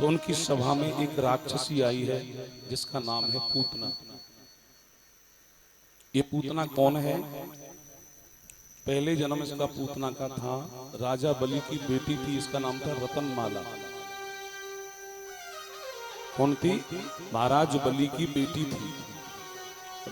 तो उनकी सभा में एक राक्षसी आई है जिसका नाम है पूतना। ये पूतना कौन है? पहले जन्म इसका पूतना का था, राजा बलि की बेटी थी, इसका नाम था रतनमाला। कौन थी? महाराज बलि की बेटी थी,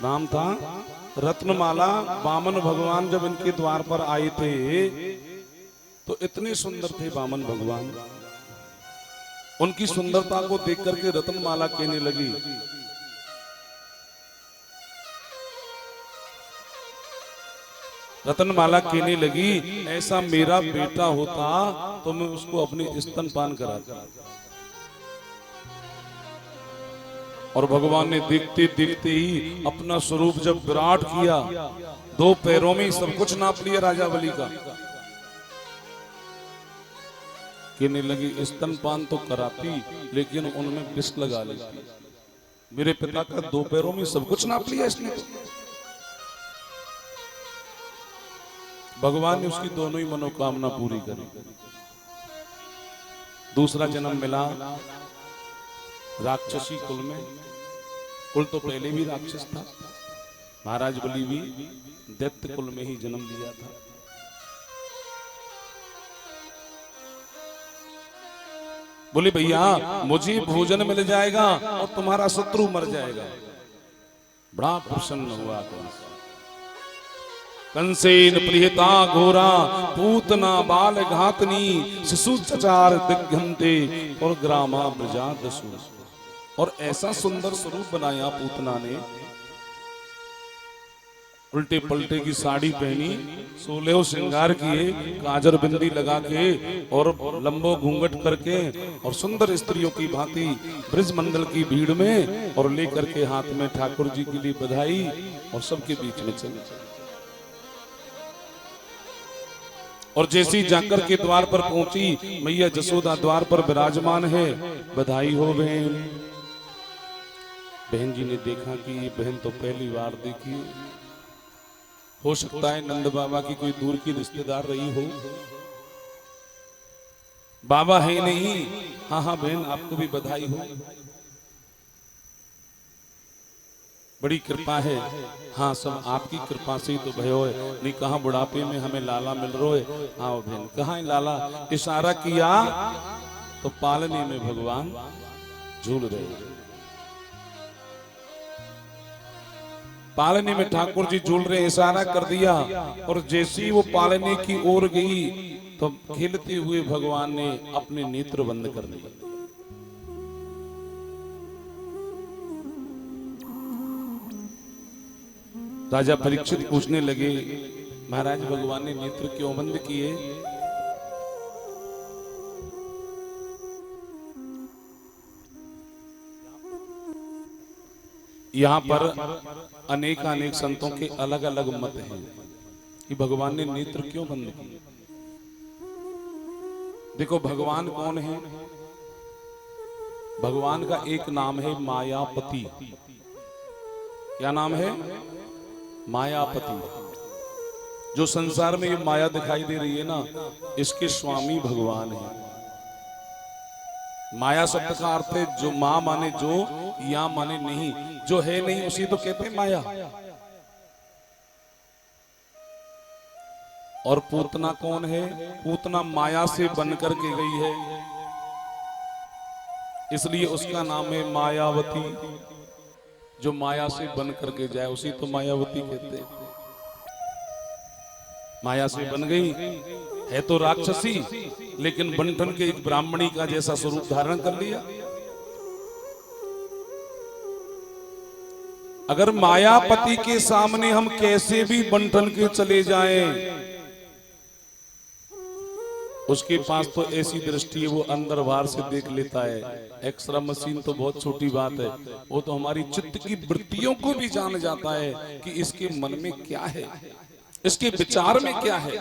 नाम था रत्नमाला। वामन भगवान जब इनके द्वार पर आए थे तो इतने सुंदर थे वामन भगवान। उनकी सुंदरता को देख करके रत्नमाला कहने लगी, रत्नमाला कहने लगी, ऐसा मेरा बेटा होता तो मैं उसको अपने स्तनपान कराता। और भगवान ने देखते देखते ही अपना स्वरूप जब विराट किया, 2 पैरों में सब कुछ नाप लिया राजा बलि का। कहने लगी, स्तनपान तो कराती लेकिन उनमें विष लगा लेती। मेरे पिता का 2 पैरों में सब कुछ नाप लिया इसने। भगवान ने उसकी दोनों ही मनोकामना पूरी करी। दूसरा जन्म मिला राक्षसी कुल में। कुल तो पहले भी राक्षस था, महाराज बलि भी दैत्य कुल में ही जन्म लिया था। बोले, भैया मुझे भोजन मिल जाएगा और तुम्हारा शत्रु मर जाएगा। बड़ा प्रसन्न हुआ कंस। कंसेन प्रियता घोरा पूतना बाल घातनी शिशु चचार दिग्घंते और ग्रामा प्रजा दसु। और ऐसा सुंदर स्वरूप बनाया पूतना ने। उल्टे पलटे की साड़ी पहनी, 16 श्रृंगार किए, काजर बिंदी लगा के और लंबो घूंघट करके और सुंदर स्त्रियों की भांति ब्रज मंडल की भीड़ में और लेकर के हाथ में ठाकुर जी के लिए बधाई और सबके बीच में चली। और जैसी जाकर के द्वार पर पहुंची, मैया जसोदा द्वार पर विराजमान है। बधाई हो बहन। बहन जी ने देखा कि ये बहन तो पहली बार देखी, हो सकता है नंद बाबा की कोई दूर की रिश्तेदार रही हो। बाबा है नहीं। हाँ हाँ बहन, आपको भी बधाई हो, बड़ी कृपा है। हाँ, सब आपकी कृपा से ही तो भयो है। नहीं कहा बुढ़ापे में हमें लाला मिल रहा है। हाँ बहन, कहा लाला? इशारा किया तो पालने में भगवान झूल रहे हैं। पालने में ठाकुर जी झूल रहे, इशारा कर दिया और जैसे ही वो पालने की ओर गई तो खेलते हुए भगवान ने अपने नेत्र बंद कर लिए। राजा परीक्षित पूछने लगे, महाराज भगवान ने नेत्र क्यों बंद किए? यहाँ पर अनेक अनेक संतों के अलग अलग मत हैं कि भगवान ने नेत्र क्यों बंद किए। देखो भगवान कौन है? भगवान का एक नाम है मायापति। क्या नाम है? मायापति। जो संसार में ये माया दिखाई दे रही है ना, इसके स्वामी भगवान है। माया शब्द का अर्थ है जो मां माने जो, या माने नहीं, जो है नहीं उसी तो कहते हैं माया। और पूतना कौन है? पूतना माया से बनकर के गई है, इसलिए उसका नाम है मायावती। जो माया से बन करके जाए उसी तो मायावती कहते हैं। माया से बन गई है तो राक्षसी, लेकिन बंठन के एक ब्राह्मणी का जैसा स्वरूप धारण कर लिया। अगर मायापति के सामने हम कैसे भी बंठन के चले जाएं, उसके पास तो ऐसी दृष्टि है, वो अंदर बाहर से देख लेता है। एक्सरा मशीन तो बहुत छोटी बात है, वो तो हमारी चित्त की वृत्तियों को भी जान जाता है कि इसके मन में क्या है, इसके विचार में क्या है।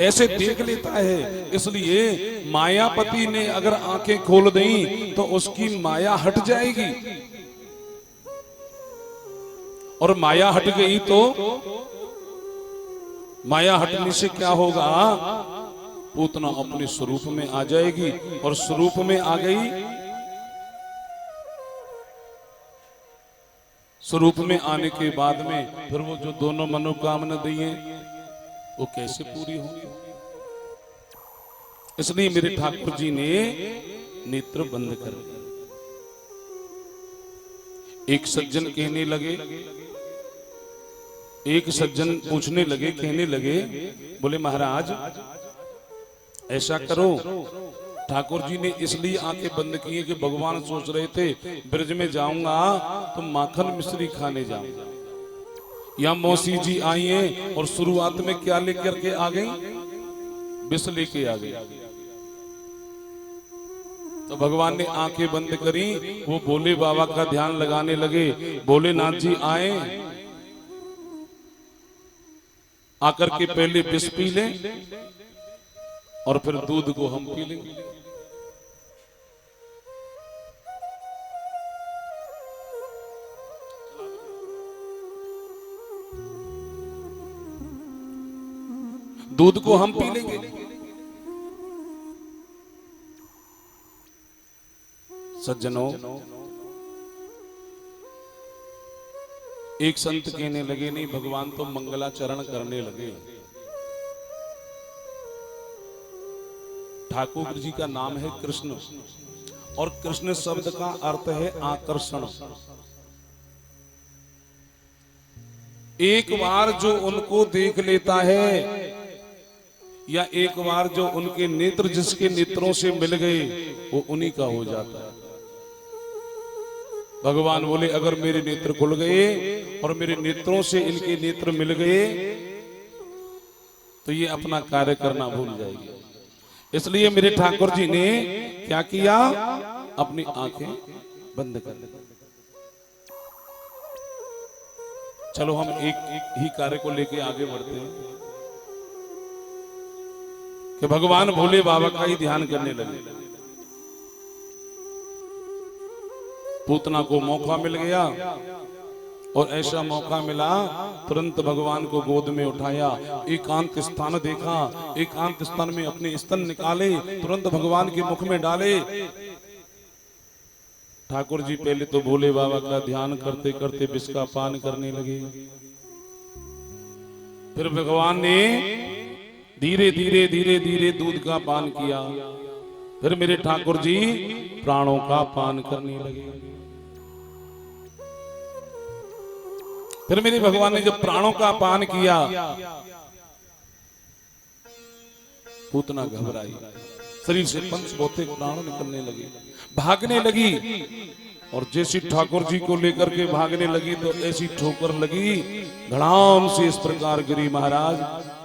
ऐसे देख लेता है। इसलिए मायापति ने अगर आंखें खोल दी तो उसकी माया हट जाएगी, और माया हट गई तो माया हटने से क्या होगा, पूतना अपने स्वरूप में आ जाएगी, और स्वरूप में आ गई, स्वरूप में आने के बाद में फिर वो जो दोनों मनोकामना दिए वो कैसे पूरी होंगी। इसलिए मेरे ठाकुर जी ने नेत्र बंद कर दिए। एक सज्जन कहने लगे, एक सज्जन पूछने लगे, कहने लगे, बोले महाराज ऐसा करो, ठाकुर जी ने इसलिए आंखें बंद की कि भगवान सोच रहे थे ब्रज में जाऊंगा तो माखन मिश्री खाने जाऊंगा। या मौसी जी आई हैं और शुरुआत में क्या लेकर के आ गई, विष लेके आ गई। तो भगवान ने आंखें बंद करी, वो भोले बाबा का ध्यान लगाने लगे। भोलेनाथ जी आए, आकर के पहले विष पी ले और फिर दूध को हम पी लेंगे। दूध को हम पी लेंगे। सज्जनों, एक संत कहने लगे, नहीं भगवान तो मंगलाचरण करने लगे। ठाकुर जी का नाम है कृष्ण, और कृष्ण शब्द का अर्थ है आकर्षण। एक बार जो उनको देख लेता है, या एक बार जो उनके नेत्र जिसके नेत्रों से मिल गए, वो उन्हीं का हो जाता है। भगवान बोले अगर मेरे नेत्र खुल गए और मेरे नेत्रों से इनके नेत्र मिल गए तो ये अपना कार्य करना भूल जाएगी। इसलिए मेरे ठाकुर जी ने क्या किया, अपनी आंखें बंद कर दी। चलो हम एक ही कार्य को लेके आगे बढ़ते हैं कि भगवान भोले बाबा का ही ध्यान करने लगे। पूतना को मौका मिल गया, और ऐसा मौका मिला तुरंत भगवान को गोद में उठाया, एकांत स्थान देखा, एकांत स्थान में अपने स्तन निकाले, तुरंत भगवान के मुख में डाले। ठाकुर जी पहले तो भोले बाबा का ध्यान करते करते विष का पान करने लगे। फिर भगवान ने धीरे धीरे धीरे धीरे दूध का पान किया। फिर मेरे ठाकुर जी प्राणों का पान करने लगे। फिर मेरे भगवान ने जब प्राणों का पान किया, पूतना घबराई, शरीर से पंच भौतिक प्राण निकलने लगे, भागने लगी। और जैसी ठाकुर जी को लेकर के भागने लगी तो ऐसी ठोकर लगी, धड़ाम से इस प्रकार गिरी। महाराज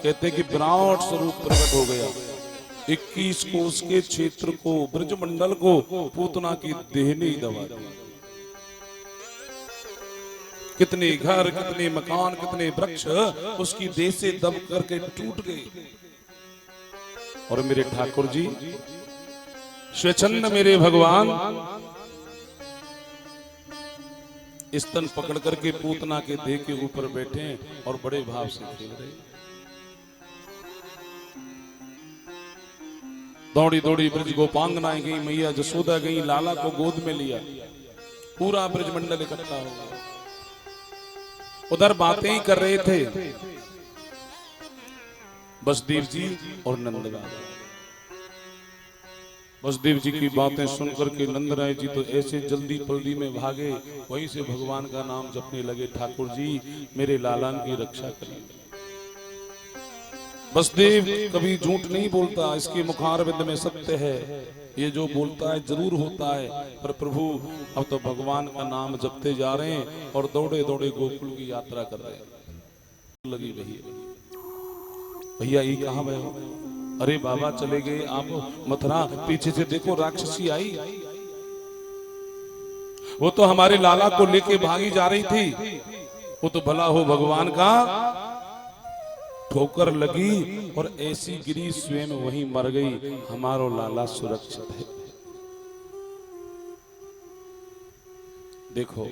कहते कि विराट स्वरूप प्रकट हो गया। 21 कोस के क्षेत्र को, ब्रजमंडल को पूतना की देह ने ही दबा दिया। कितने घर, कितने मकान, कितने वृक्ष उसकी देह से दब करके टूट गए। और मेरे ठाकुर जी स्वच्छंद मेरे भगवान स्तन पकड़ करके पूतना के देह के ऊपर बैठे और बड़े भाव से खेल रहे। दौड़ी दौड़ी ब्रज गोपांगनाएं गई, मैया जसोदा गई, लाला को गोद में लिया, पूरा ब्रजमंडल इकट्ठा हो गया। उधर बातें ही कर रहे थे वसुदेव जी और नंद बाबा। वसुदेव जी की बातें सुनकर के नंद राय जी तो ऐसे जल्दी पल्दी में भागे, वहीं से भगवान का नाम जपने लगे, ठाकुर जी मेरे लालान की रक्षा करिए। वसुदेव कभी झूठ नहीं बोलता, इसके मुखारविंद में सत्य है, ये जो बोलता है जरूर होता है। पर प्रभु अब तो भगवान का नाम जपते जा रहे हैं और दौड़े दौड़े गोकुल की यात्रा कर रहे हैं। लगी भैया ये कहां गए हो? अरे बाबा चले गए आप मथुरा, पीछे से देखो राक्षसी आई, वो तो हमारे लाला को लेके भागी जा रही थी। वो तो भला हो भगवान का ठोकर लगी और ऐसी गिरी स्वयं वहीं मर गई। हमारो लाला सुरक्षित है। देखो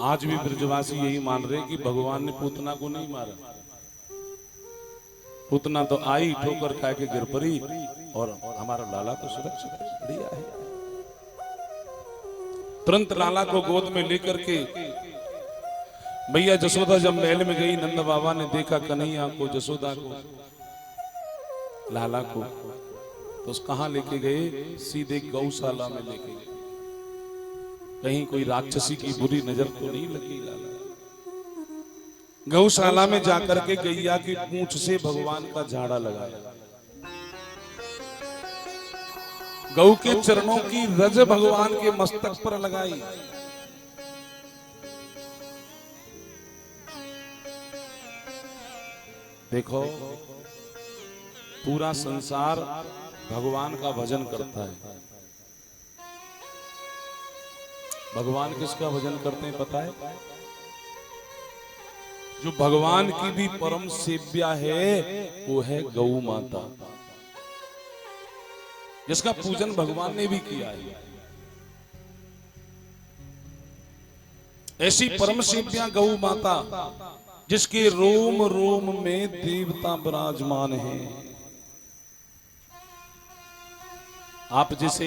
आज भी ब्रजवासी यही मान रहे कि भगवान ने पूतना को नहीं मारा, उतना तो आई, ठोकर खा के गिर पड़ी, और हमारा लाला तो सुरक्षित है, बढ़िया है। तुरंत लाला को गोद में लेकर के भैया जसोदा जब महल में गई, नंद बाबा ने देखा कन्हैया को, जसोदा को, लाला को, तो उस कहां लेके गए? सीधे गौशाला में लेके गए। कहीं कोई राक्षसी की बुरी नजर तो नहीं लगी लाला? गौशाला में जाकर के गैया की पूंछ से भगवान का झाड़ा लगाया, गौ के चरणों की रज भगवान के मस्तक पर लगाई। देखो, पूरा संसार भगवान का भजन करता है। भगवान किसका भजन करते हैं पता है? जो भगवान की भी परम सेव्या है वो है गौ माता, जिसका पूजन भगवान ने भी किया है। ऐसी परम सेव्या गौ माता जिसके रोम रोम में देवता विराजमान है। आप जैसे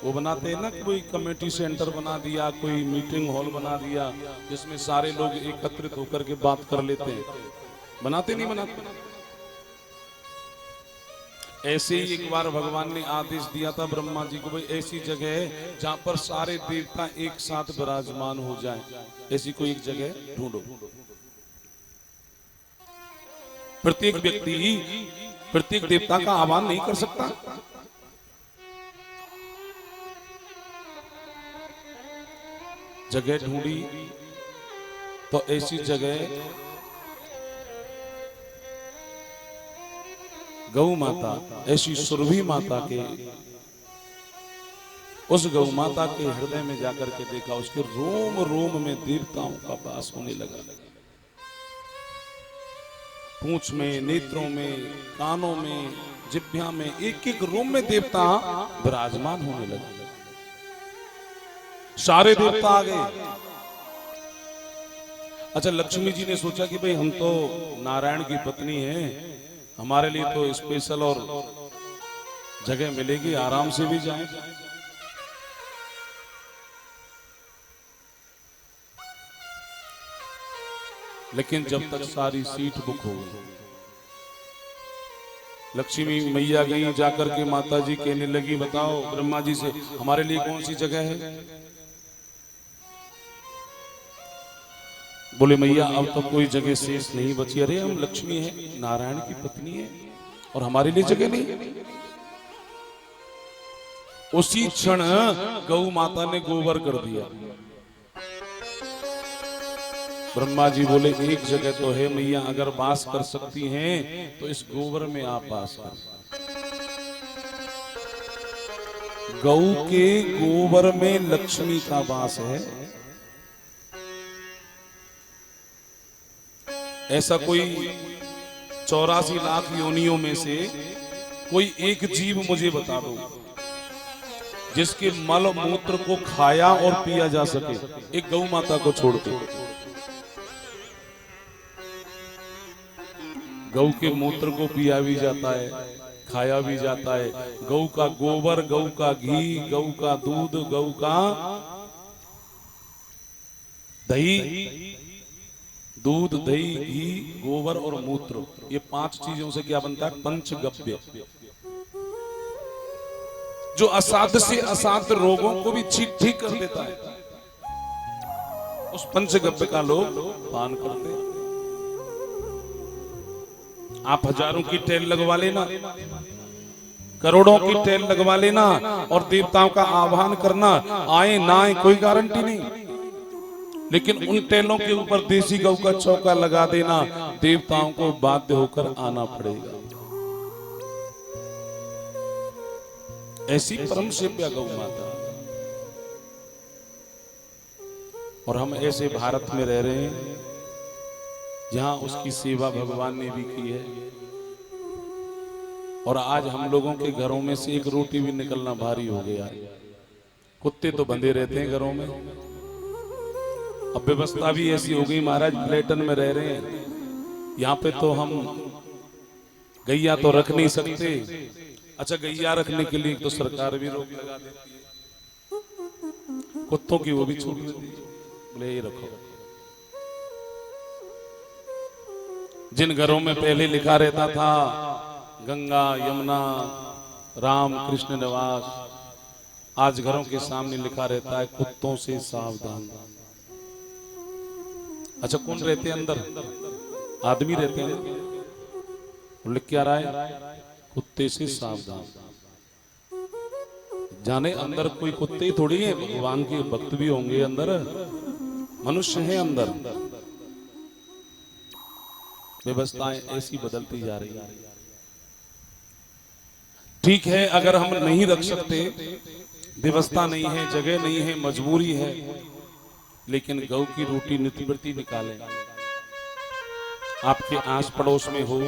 वो बनाते हैं ना, कोई कमेटी सेंटर बना दिया, कोई मीटिंग हॉल बना दिया, जिसमें सारे लोग एकत्रित होकर के बात कर लेते हैं, बनाते नहीं बनाते? ऐसे ही एक बार भगवान ने आदेश दिया था ब्रह्मा जी को, भाई ऐसी जगह है जहां पर सारे देवता एक साथ विराजमान हो जाएं, ऐसी कोई एक जगह ढूंढो। प्रत्येक व्यक्ति प्रत्येक देवता का आह्वान नहीं कर सकता। जगह ढूंढी तो ऐसी जगह गौ माता, ऐसी सुरभि माता के, उस गौ माता के हृदय में जाकर के देखा, उसके रोम रोम में देवताओं का वास होने लगा। पूंछ में, नेत्रों में, कानों में, जिह्वा में, एक एक रोम में देवता विराजमान होने लगे। सारे देवता आ गए। अच्छा, लक्ष्मी जी ने सोचा कि भाई हम तो नारायण की पत्नी हैं, हमारे लिए तो स्पेशल और जगह मिलेगी, आराम से भी जाएं। लेकिन जब तक सारी सीट बुक हो गई, लक्ष्मी मैया गई, जाकर के माता जी कहने लगी, बताओ ब्रह्मा जी से हमारे लिए कौन सी जगह है? बोले मैया अब तो कोई जगह शेष नहीं बची। अरे हम लक्ष्मी है, नारायण की पत्नी है, और हमारे लिए जगह नहीं। उसी क्षण गौ माता ने गोबर कर दिया। ब्रह्मा जी बोले एक जगह तो है मैया, अगर वास कर सकती हैं तो इस गोबर में आप वास कर। गौ के गोबर में लक्ष्मी का वास है। ऐसा कोई 84 लाख योनियों में से कोई एक जीव मुझे बता दो जिसके मल मूत्र को खाया और पिया जा सके, एक गौ माता को छोड़ के। गौ के मूत्र को पिया भी जाता है, खाया भी जाता है। गौ का गोबर, गौ का घी, गौ का दूध, गौ का दही, दूध, दही, घी, गोबर और मूत्र, ये 5 चीजों से क्या बनता है? पंचगव्य, जो असाध्य से असाध्य रोगों को भी ठीक कर देता है। उस पंचगव्य का लोग पान करते हैं। आप हजारों की टेल लगवा लेना, करोड़ों की टेल लगवा लेना, और देवताओं का आह्वान करना, आए ना आए कोई गारंटी नहीं, लेकिन उन टेलों के ऊपर देसी गौ का चौका लगा देना, देवताओं को बाध्य होकर आना पड़ेगा। ऐसी परम सेव्या गौ माता। और हम ऐसे भारत में रह रहे हैं जहां उसकी सेवा भगवान ने भी की है, और आज हम लोगों के घरों में से एक रोटी भी निकलना भारी हो गया है। कुत्ते तो बंधे रहते हैं घरों में, अब व्यवस्था भी ऐसी हो गई महाराज, प्लेटन में रह रहे हैं, यहाँ पे तो हम गैया तो रख नहीं सकते। अच्छा, गैया रखने के लिए तो सरकार भी रोक लगा देती है, कुत्तों की वो भी छूट देती है, बोले ये रखो। जिन घरों में पहले लिखा रहता था गंगा यमुना राम कृष्ण निवास, आज घरों के सामने लिखा रहता है कुत्तों से सावधान। अच्छा, कौन रहते हैं अंदर? आदमी रहते हैं। लिख क्या रहा है? कुत्ते से सावधान। जाने अंदर कोई कुत्ते ही थोड़ी है, भगवान के भक्त भी होंगे अंदर, मनुष्य है अंदर। व्यवस्थाएं ऐसी बदलती जा रही है। ठीक है, अगर हम नहीं रख सकते, व्यवस्था नहीं है, जगह नहीं है, मजबूरी है, लेकिन गौ की रोटी नित्य प्रति निकालें। आपके आस पड़ोस में हो,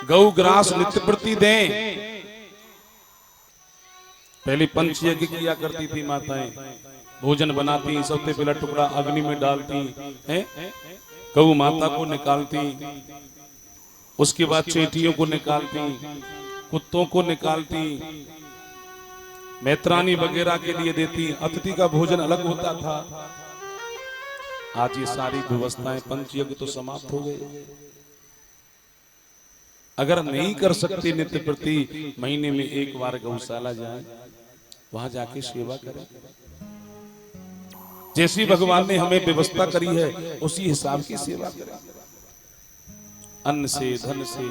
गौ ग्रास नित्य प्रति दें। पहले पंच यज्ञ किया करती थी माताएं, भोजन बनाती, सबसे पहला टुकड़ा अग्नि में डालती हैं, गौ माता को निकालती, उसके बाद चेटियों को निकालती, कुत्तों को निकालती, मैत्रानी वगैरह के लिए देती, अतिथि का भोजन अलग होता था। आज ये सारी व्यवस्थाएं, पंचयज्ञ तो समाप्त हो गए। अगर नहीं कर सकते नित्य प्रति, महीने में एक बार गौशाला जाए, वहां जाके सेवा करें। जैसी भगवान ने हमें व्यवस्था करी है उसी हिसाब की सेवा करें। अन्न से, धन से,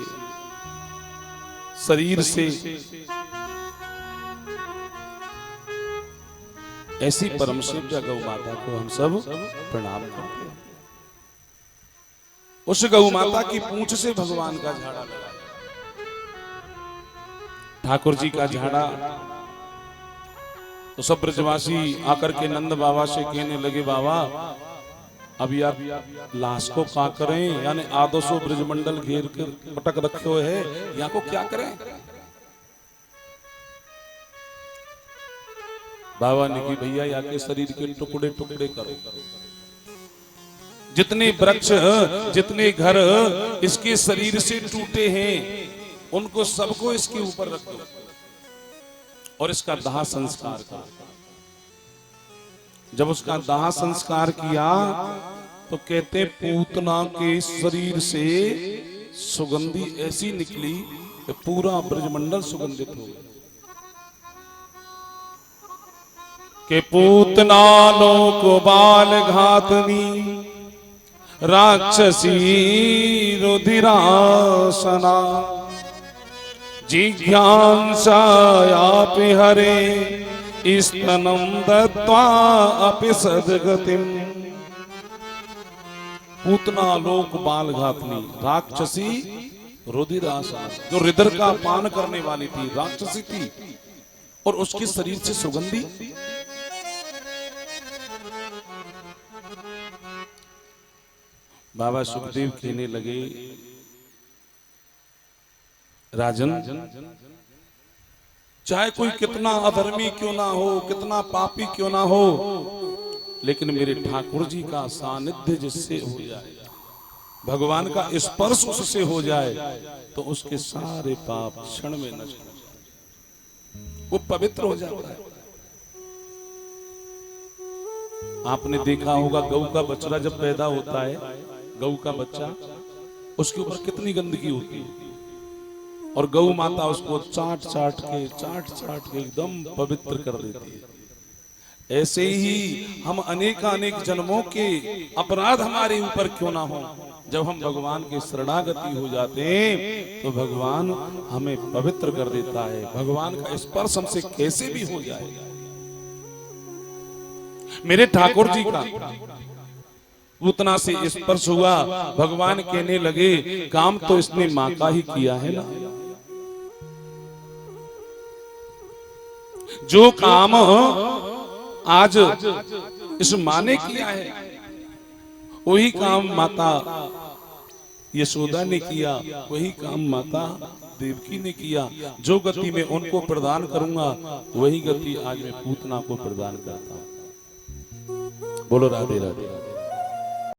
शरीर से, ऐसी परम शिव्या गौ माता को हम सब प्रणाम करते हैं। उस गौ माता की पूंछ से भगवान का झाड़ा लगा, ठाकुर जी का झाड़ा। तो सब ब्रजवासी आकर के नंद बाबा से कहने लगे, बाबा अब यार लाश को क्या करें, यानी आदोसो ब्रजमंडल घेर कर पटक रखे हुए है, यहाँ को क्या करें? बाबा ने की, भैया यहाँ के शरीर के टुकड़े टुकड़े करो, जितने वृक्ष जितने घर इसके शरीर से टूटे हैं उनको सबको इसके ऊपर रख दो और इसका दाह संस्कार करो। जब उसका दाह संस्कार किया तो कहते पूतना के शरीर से सुगंधी ऐसी निकली कि पूरा ब्रजमंडल सुगंधित हो गया। के पूतना लोक बाल घातनी राक्षसी रुधिरासना जिज्ञासायापि हरे स्तनम दत्त्वा अपि सद्गतिम। पूतना लोक बाल घातनी राक्षसी रुधिरासना, जो रुधिर का पान करने वाली थी, राक्षसी थी, और उसके शरीर से सुगंधी। बाबा सुखदेव कहने लगे, राजन, चाहे कोई कितना अधर्मी क्यों ना हो, कितना पापी क्यों ना हो, लेकिन मेरे ठाकुर जी का सानिध्य जिससे हो जाए, भगवान का स्पर्श उससे हो जाए, तो उसके सारे पाप क्षण में नष्ट हो जाए, वो पवित्र हो जाता है। आपने देखा होगा गऊ का बछड़ा जब पैदा होता है, गऊ का बच्चा, उसके ऊपर कितनी गंदगी होती है, और गऊ माता उसको चाट चाट के एकदम पवित्र कर देती है। ऐसे ही हम अनेक जन्मों के अपराध हमारे ऊपर क्यों ना हो, जब हम भगवान के शरणागति हो जाते हैं तो भगवान हमें पवित्र कर देता है। भगवान का स्पर्श हमसे कैसे भी हो जाए। मेरे ठाकुर जी का पूतना से स्पर्श हुआ, भगवान कहने लगे, काम तो इसने मां का ही किया है ना, जो काम आज इस मां ने किया है वही काम माता यशोदा ने किया, वही काम माता देवकी ने किया। जो गति में उनको प्रदान करूंगा वही गति आज मैं पूतना को प्रदान करता हूं। बोलो राधे राधे।